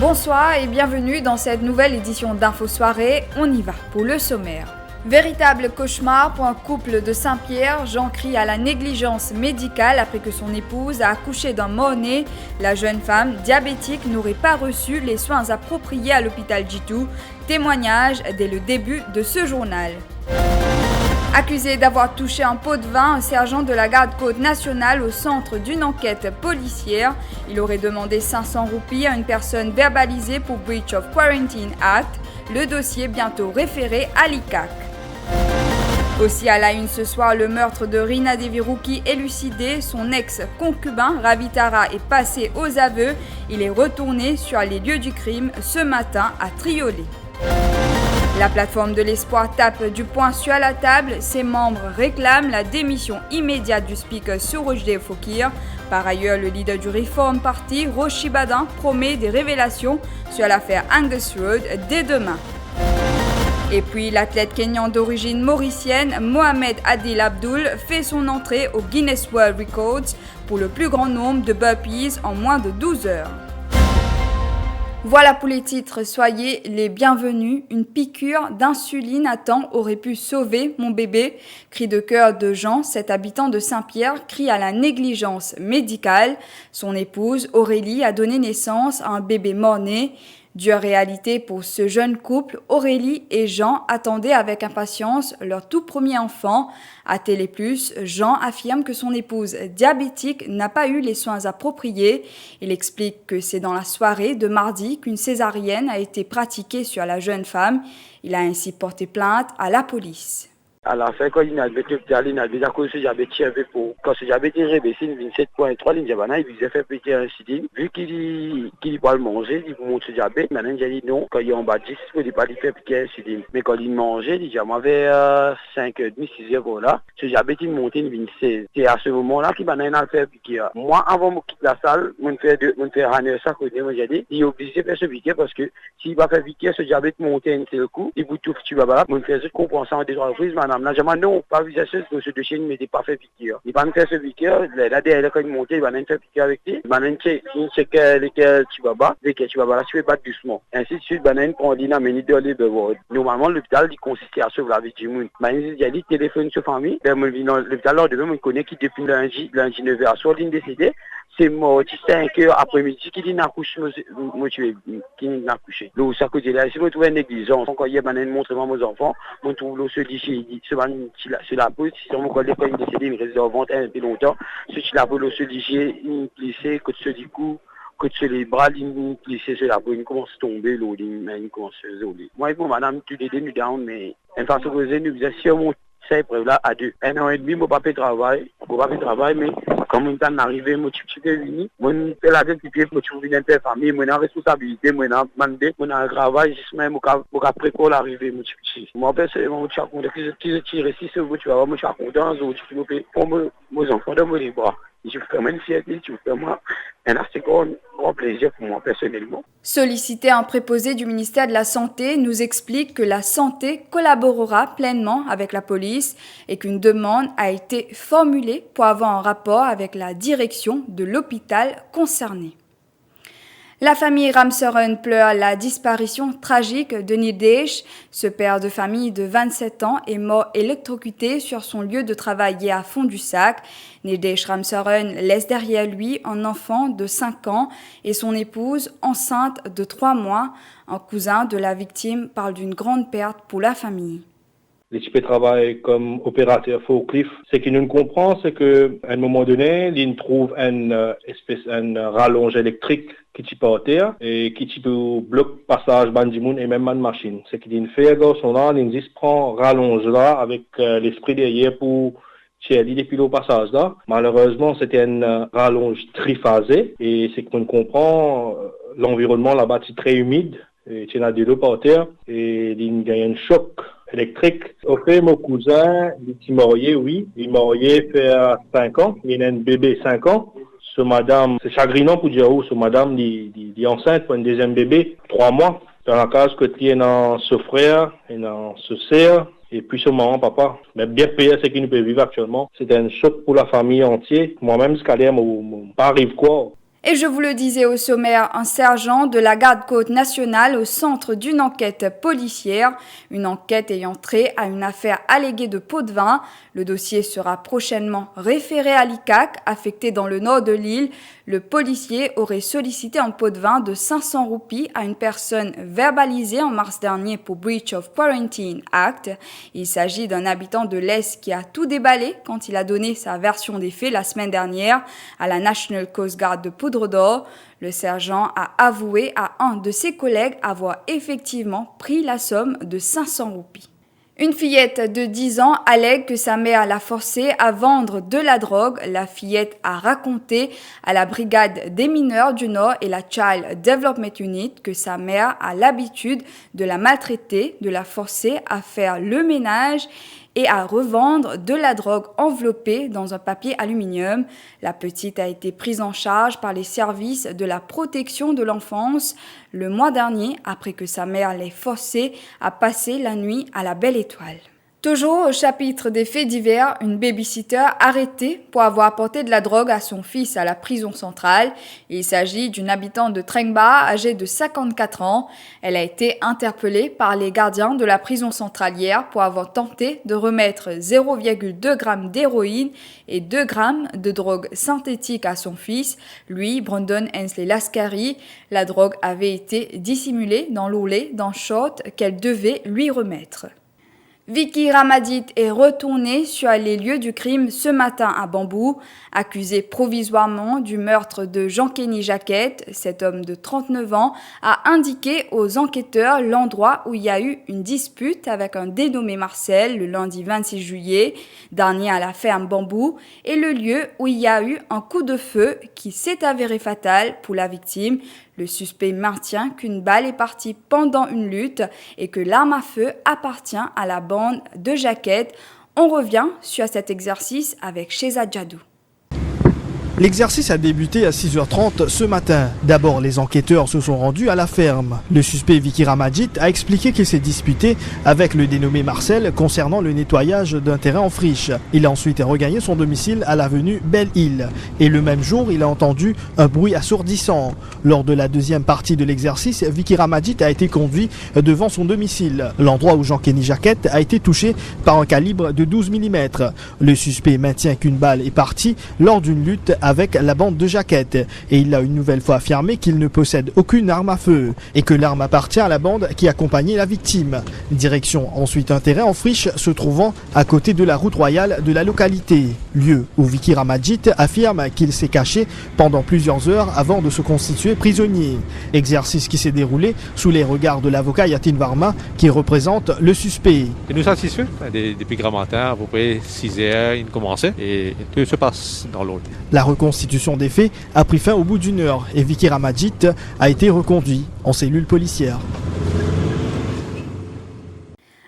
Bonsoir et bienvenue dans cette nouvelle édition d'Info Soirée. On y va pour le sommaire. Véritable cauchemar pour un couple de Saint-Pierre. Jean crie à la négligence médicale après que son épouse a accouché d'un mort-né. La jeune femme diabétique n'aurait pas reçu les soins appropriés à l'hôpital Jitu. Témoignage dès le début de ce journal. Accusé d'avoir touché un pot de vin, un sergent de la garde-côte nationale au centre d'une enquête policière. Il aurait demandé 500 roupies à une personne verbalisée pour Breach of Quarantine Act. Le dossier bientôt référé à l'ICAC. Aussi à la une ce soir, le meurtre de Rina Devirouki élucidé. Son ex-concubin Ravitara est passé aux aveux. Il est retourné sur les lieux du crime ce matin à Triolet. La plateforme de l'espoir tape du poing sur la table. Ses membres réclament la démission immédiate du speaker Surojde Fokir. Par ailleurs, le leader du Reform Party, Roshi Badin, promet des révélations sur l'affaire Angus Road dès demain. Et puis, l'athlète kényan d'origine mauricienne, Mohamed Adil Abdul, fait son entrée au Guinness World Records pour le plus grand nombre de burpees en moins de 12 heures. Voilà pour les titres, soyez les bienvenus. Une piqûre d'insuline à temps aurait pu sauver mon bébé. Cri de cœur de Jean, cet habitant de Saint-Pierre, crie à la négligence médicale. Son épouse, Aurélie, a donné naissance à un bébé mort-né. Dure réalité pour ce jeune couple, Aurélie et Jean attendaient avec impatience leur tout premier enfant. À Télé+, Jean affirme que son épouse diabétique n'a pas eu les soins appropriés. Il explique que c'est dans la soirée de mardi qu'une césarienne a été pratiquée sur la jeune femme. Il a ainsi porté plainte à la police. À la fin, quand il a déjà causé ce diabète, quand ce diabète est rébaissé, il 27.3 lignes il lui fait péter un insuline. Vu qu'il va le manger, il monte ce diabète. Maintenant, il a dit non, quand il est en bas de 10, il ne peut pas lui faire piquer un insuline. Mais quand il mangeait, il vers 5h30, 6h là, ce diabète il monte, il vient 16. C'est à ce moment-là qu'il va le faire piquer. Moi, avant de quitter la salle, je fais ramener ça côté, moi j'ai dit, il est obligé de faire ce piquer parce que s'il va faire piquer, ce diabète monte un seul coup, il vous tout tu vas là, moi je fais comprendre ça en deux reprises. Madame, là, non, pas visage que ce dossier ne m'était pas fait piquer. Il va me faire ce piqueur, là, derrière, quand il monte, il va me faire piquer avec lui. Il va me check lesquels tu vas battre, là, tu vas battre doucement. Ainsi de suite, il va prendre l'amène de l'hébergement. Normalement, l'hôpital, il consiste à sauver la vie du monde. Il y a dit téléphone sur famille, l'hôpital, là, on connaît qui depuis lundi 9h, soit il décidé, c'est mort 5h après-midi, qui dit n'accouche, qui n'a accouché. Donc, ça cause de là, si vous trouvez une négligence, quand il y a un montrement aux enfants, on trouve ce lycée, sur la police, si on me quand il décédé, il reste en vente un peu longtemps, ce qui la police se lycée, il glissait, que ce du coup, que sur les bras, il glissait sur la police, il commence à tomber, il commence à se isoler. Moi, bon, madame, tu l'aides, nous down, mais, une façon que nous disons, si on monte ça épreuve là à 2. 1 an et demi, je ne peux pas travailler, mais quand on est arrivé, je suis venu, je fais la tête pied, je suis venu dans la famille, je suis en responsabilité, je suis demandé, je suis en travail, je suis après-école arrivé, je suis petit. Moi, personnellement, je suis content, si je tire ici, tu vas voir, je suis content, je suis pour mes enfants dans mes bras. Je fais vraiment une fierté, je fais moi un assez grand plaisir pour moi personnellement. Sollicité, un préposé du ministère de la Santé nous explique que la santé collaborera pleinement avec la police et qu'une demande a été formulée pour avoir un rapport avec la direction de l'hôpital concerné. La famille Ramseren pleure la disparition tragique de Nildesh. Ce père de famille de 27 ans est mort électrocuté sur son lieu de travail à Fond-du-Sac. Nildesh Ramseren laisse derrière lui un enfant de 5 ans et son épouse enceinte de 3 mois. Un cousin de la victime parle d'une grande perte pour la famille. Les types travaillent comme opérateur forklift. Ce qu'il nous comprend, c'est qu'à un moment donné, ils trouvent une rallonge électrique qui type à terre et qui type bloc passage bandimoun et même man machine. Ce qu'il fait, garçon là, ils prend rallonge là avec l'esprit derrière pour tirer depuis le passage là. Malheureusement, c'était une rallonge triphasée et c'est qu'on comprend l'environnement là-bas c'est très humide. Et il y a de l'eau par terre et il y a un choc électrique. Au fait, mon cousin, il est marié, oui. Il est marié fait 5 ans. Il a un bébé 5 ans. Ce madame, c'est chagrinant pour dire où, ce madame, il est enceinte pour un deuxième bébé, 3 mois. Dans la case que il y a ce frère, il y a ce sœur, et puis ce maman, papa. Mais bien payé ce qu'il nous peut vivre actuellement. C'est un choc pour la famille entière. Moi-même, ce qu'elle pas arrive quoi. Et je vous le disais au sommaire, un sergent de la garde-côte nationale au centre d'une enquête policière, une enquête ayant trait à une affaire alléguée de pots de vin. Le dossier sera prochainement référé à l'ICAC, affecté dans le nord de l'île. Le policier aurait sollicité un pot de vin de 500 roupies à une personne verbalisée en mars dernier pour Breach of Quarantine Act. Il s'agit d'un habitant de l'Est qui a tout déballé quand il a donné sa version des faits la semaine dernière à la National Coast Guard de Poudre d'Or. Le sergent a avoué à un de ses collègues avoir effectivement pris la somme de 500 roupies. Une fillette de 10 ans allègue que sa mère l'a forcée à vendre de la drogue. La fillette a raconté à la brigade des mineurs du Nord et la Child Development Unit que sa mère a l'habitude de la maltraiter, de la forcer à faire le ménage et à revendre de la drogue enveloppée dans un papier aluminium. La petite a été prise en charge par les services de la protection de l'enfance le mois dernier après que sa mère l'ait forcée à passer la nuit à la Belle Étoile. Toujours au chapitre des faits divers, une babysitter arrêtée pour avoir apporté de la drogue à son fils à la prison centrale. Il s'agit d'une habitante de Trengba, âgée de 54 ans. Elle a été interpellée par les gardiens de la prison centralière pour avoir tenté de remettre 0,2 g d'héroïne et 2 g de drogue synthétique à son fils, lui, Brandon Hensley Lascari. La drogue avait été dissimulée dans l'ourlet d'un short qu'elle devait lui remettre. Vicky Ramadit est retournée sur les lieux du crime ce matin à Bambou, accusé provisoirement du meurtre de Jean-Kenny Jacquette. Cet homme de 39 ans a indiqué aux enquêteurs l'endroit où il y a eu une dispute avec un dénommé Marcel le lundi 26 juillet dernier à la ferme Bambou et le lieu où il y a eu un coup de feu qui s'est avéré fatal pour la victime. Le suspect maintient qu'une balle est partie pendant une lutte et que l'arme à feu appartient à la bande de Jacquette. On revient sur cet exercice avec Shehzad Jadou. L'exercice a débuté à 6h30 ce matin. D'abord, les enquêteurs se sont rendus à la ferme. Le suspect Vicky Ramadit a expliqué qu'il s'est disputé avec le dénommé Marcel concernant le nettoyage d'un terrain en friche. Il a ensuite regagné son domicile à l'avenue Belle-Île. Et le même jour, il a entendu un bruit assourdissant. Lors de la deuxième partie de l'exercice, Vicky Ramadit a été conduit devant son domicile, l'endroit où Jean-Kenny Jacquette a été touché par un calibre de 12 mm. Le suspect maintient qu'une balle est partie lors d'une lutte avec la bande de Jacquette et il a une nouvelle fois affirmé qu'il ne possède aucune arme à feu et que l'arme appartient à la bande qui accompagnait la victime. Direction ensuite un terrain en friche se trouvant à côté de la route royale de la localité, lieu où Vicky Ramadit affirme qu'il s'est caché pendant plusieurs heures avant de se constituer prisonnier. Exercice qui s'est déroulé sous les regards de l'avocat Yatin Varma qui représente le suspect. Et nous satisfait depuis grand matin, à peu près 6 heures, il commençait et tout se passe dans l'ordre. La reconstitution des faits a pris fin au bout d'une heure et Vicky Ramadit a été reconduit en cellule policière.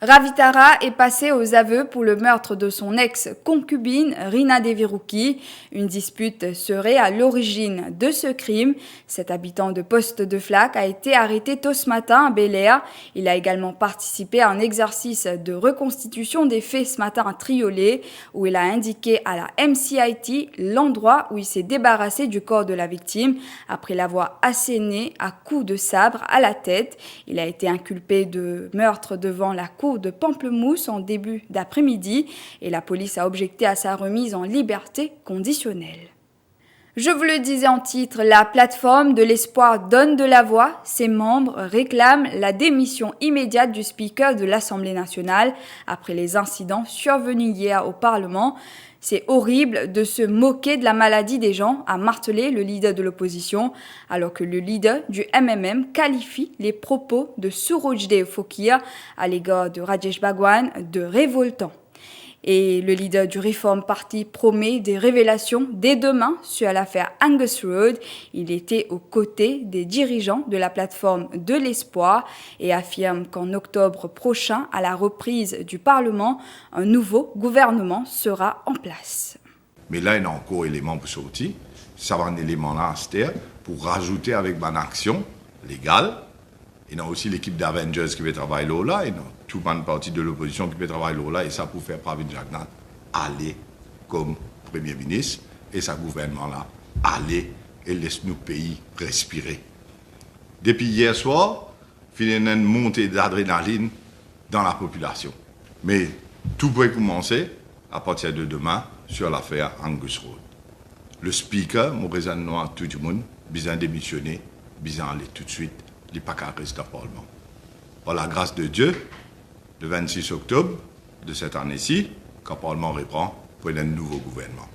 Ravitara est passé aux aveux pour le meurtre de son ex-concubine Rina Devirouki. Une dispute serait à l'origine de ce crime. Cet habitant de Poste de Flac a été arrêté tôt ce matin à Bel-Air. Il a également participé à un exercice de reconstitution des faits ce matin à Triolet, où il a indiqué à la MCIT l'endroit où il s'est débarrassé du corps de la victime après l'avoir asséné à coups de sabre à la tête. Il a été inculpé de meurtre devant la cour de Pamplemousse en début d'après-midi et la police a objecté à sa remise en liberté conditionnelle. Je vous le disais en titre, la plateforme de l'espoir donne de la voix. Ses membres réclament la démission immédiate du speaker de l'Assemblée nationale après les incidents survenus hier au Parlement. C'est horrible de se moquer de la maladie des gens, a martelé le leader de l'opposition, alors que le leader du MMM qualifie les propos de Surojde Fokir à l'égard de Rajesh Bhagwan de révoltants. Et le leader du Reform Party promet des révélations dès demain sur l'affaire Angus Road. Il était aux côtés des dirigeants de la plateforme de l'espoir et affirme qu'en octobre prochain, à la reprise du Parlement, un nouveau gouvernement sera en place. Mais là, il y a encore un élément pour sortir. Ça va un élément là, pour rajouter avec une action légale. Il y a aussi l'équipe d'Avengers qui va travailler là. Il y a toute une partie de l'opposition qui va travailler là. Et ça pour faire Pravin Jagnat aller comme Premier ministre. Et sa gouvernement-là aller et laisse nos pays respirer. Depuis hier soir, il y a une montée d'adrénaline dans la population. Mais tout peut commencer à partir de demain sur l'affaire Angus Road. Le speaker, mon président à tout le monde, besoin démissionner, besoin aller tout de suite, il n'est pas qu'à rester au Parlement. Par la grâce de Dieu, le 26 octobre de cette année-ci, quand le Parlement reprend pour un nouveau gouvernement.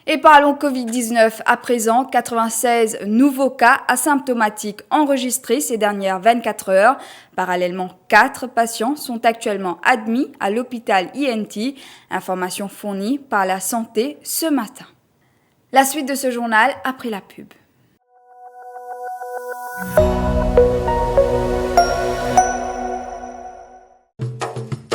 Et parlons Covid-19 à présent, 96 nouveaux cas asymptomatiques enregistrés ces dernières 24 heures. Parallèlement, 4 patients sont actuellement admis à l'hôpital INT, information fournie par la santé ce matin. La suite de ce journal après la pub.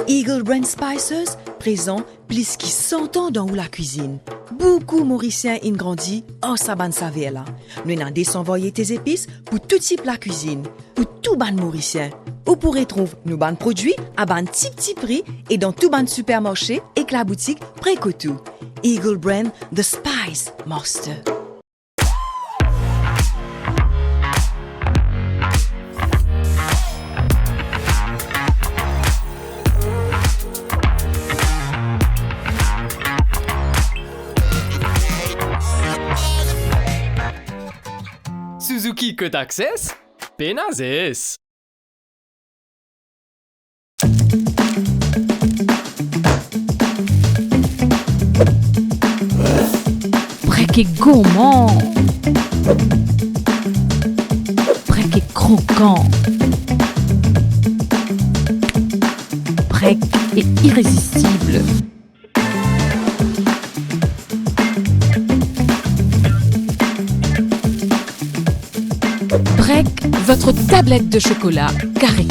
Eagle Brand Spices présent plus qui 100 ans dans la cuisine. Beaucoup Mauriciens ont grandi en saban savela. Nous avons désenvoyé tes épices pour tout type la cuisine, pour tout ban Mauricien. Vous pourrez trouver nos ban produits à ban petit prix et dans tout ban supermarché et que la boutique Précotou. Eagle Brand The Spice Master. Suzuki Cut Access, Penazes. Break gourmand. Break croquant. Break est irrésistible. Break, votre tablette de chocolat carré.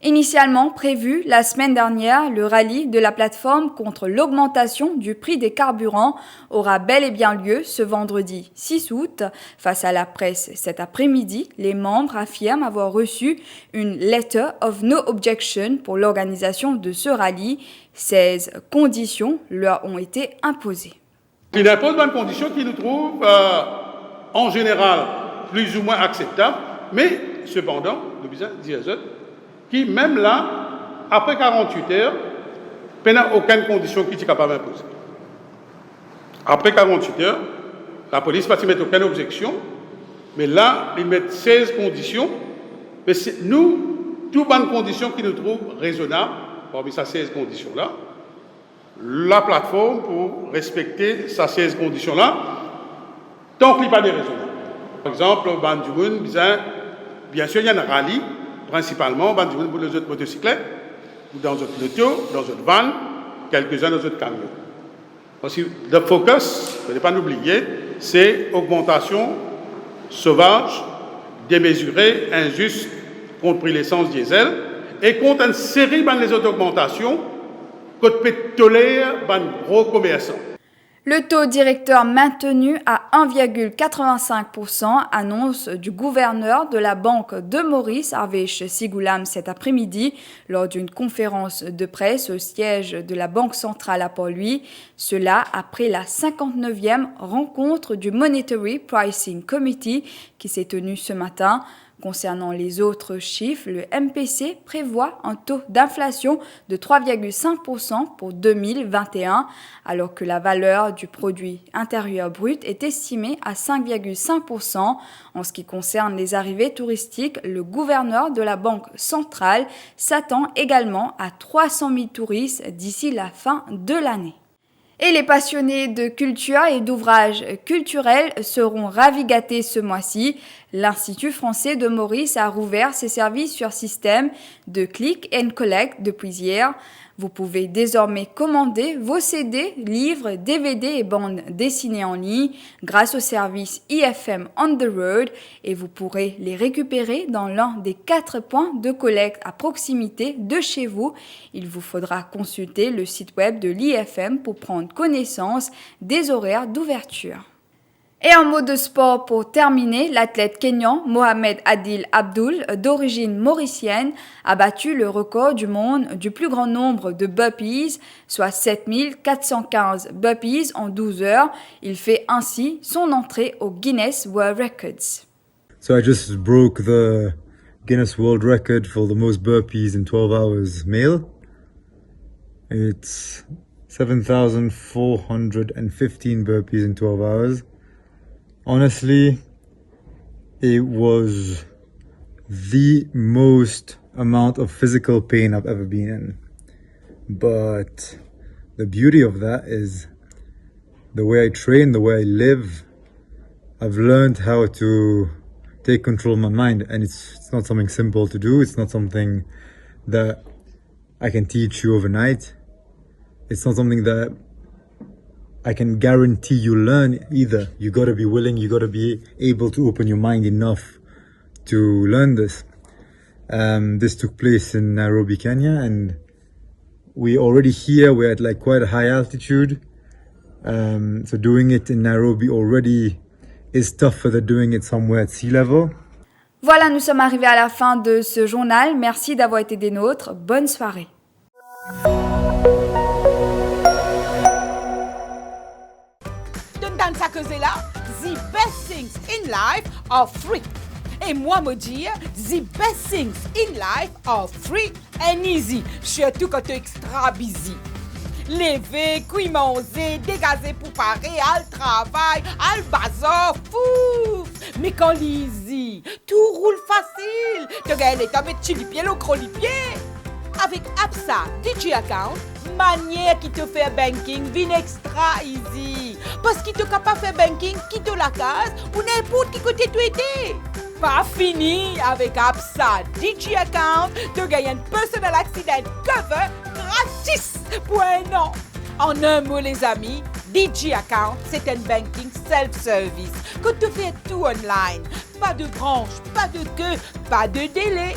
Initialement prévu la semaine dernière, le rallye de la plateforme contre l'augmentation du prix des carburants aura bel et bien lieu ce vendredi 6 août. Face à la presse cet après-midi, les membres affirment avoir reçu une Letter of No Objection pour l'organisation de ce rallye. 16 conditions leur ont été imposées. Il impose une condition qui nous trouve en général plus ou moins acceptable, mais cependant, le business dit qui, même là, après 48 heures, il n'y a aucune condition qui est capable d'imposer. Après 48 heures, la police ne va mettre aucune objection, mais là, ils mettent 16 conditions. Mais nous, toutes bonnes conditions qui nous trouvent raisonnables, parmi ces 16 conditions-là, la plateforme, pour respecter ces 16 conditions-là, tant qu'il n'y a pas de raisonnables. Par exemple, bien sûr, il y a un rallye, principalement pour les autres motocyclettes, ou dans d'autres motos, dans d'autres vannes, quelques-uns dans d'autres camions. Aussi, le focus, il ne faut pas l'oublier, c'est augmentation sauvage, démesurée, injuste contre l'essence diesel et contre une série de autres augmentations que peut tolérer les gros commerçants. Le taux directeur maintenu à 1,85%, annonce du gouverneur de la Banque de Maurice, Arvesh Sigoulam, cet après-midi, lors d'une conférence de presse au siège de la Banque centrale à Port-Louis. Cela après la 59e rencontre du Monetary Pricing Committee qui s'est tenue ce matin. Concernant les autres chiffres, le MPC prévoit un taux d'inflation de 3,5% pour 2021, alors que la valeur du produit intérieur brut est estimée à 5,5%. En ce qui concerne les arrivées touristiques, le gouverneur de la Banque centrale s'attend également à 300 000 touristes d'ici la fin de l'année. Et les passionnés de culture et d'ouvrages culturels seront ravigatés ce mois-ci. L'Institut français de Maurice a rouvert ses services sur système de click and collect depuis hier. Vous pouvez désormais commander vos CD, livres, DVD et bandes dessinées en ligne grâce au service IFM On the Road et vous pourrez les récupérer dans l'un des 4 points de collecte à proximité de chez vous. Il vous faudra consulter le site web de l'IFM pour prendre connaissance des horaires d'ouverture. Et en mode de sport, pour terminer, l'athlète kényan Mohamed Adil Abdul, d'origine mauricienne, a battu le record du monde du plus grand nombre de burpees, soit 7415 burpees en 12 heures. Il fait ainsi son entrée au Guinness World Records. So I just broke the Guinness World Record for the most burpees in 12 hours male. It's 7,415 burpees in 12 hours. Honestly, it was the most amount of physical pain I've ever been in. But the beauty of that is the way I train, the way I live. I've learned how to take control of my mind, and it's not something simple to do. It's not something that I can teach you overnight. It's not something that I can guarantee you learn either. You gotta be willing, you gotta be able to open your mind enough to learn this. This took place in Nairobi, Kenya, and we're already here, we're at like quite a high altitude. So doing it in Nairobi already is tougher than doing it somewhere at sea level. Voilà, nous sommes arrivés à la fin de ce journal. Merci d'avoir été des nôtres. Bonne soirée. Dans sa là, the best things in life are free. Et moi me dire, the best things in life are free and easy, surtout quand tu es extra busy. Lever, cuire, manger, dégazer pour parer, al travail, al bazar, fou. Mais quand easy, tout roule facile. Tu gagnes les tables de chilipier, le crolipier. Avec Absa DJ Account, manière qui te fait banking vient extra easy. Parce qu'il te capable faire banking qui te la case ou n'importe qui côté tu étais. Pas fini avec Absa DJ Account, tu gagnes un personal accident cover gratis pour un an. En un mot les amis, DJ Account c'est un banking self-service que tu fais tout online. Pas de branche, pas de queue, pas de délai.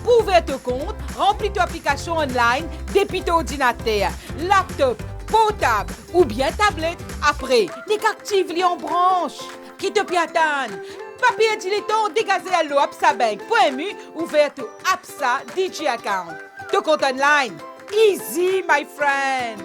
Pour ouvrir ton compte, remplis ton application online depuis ton ordinateur, laptop, portable ou bien tablette. Après, active-les en branche. Qui te piatane? Papier dilettant dégazé à l'eau absabank.mu ouvert ton Absa DJ Account. Ton compte online. Easy, my friend.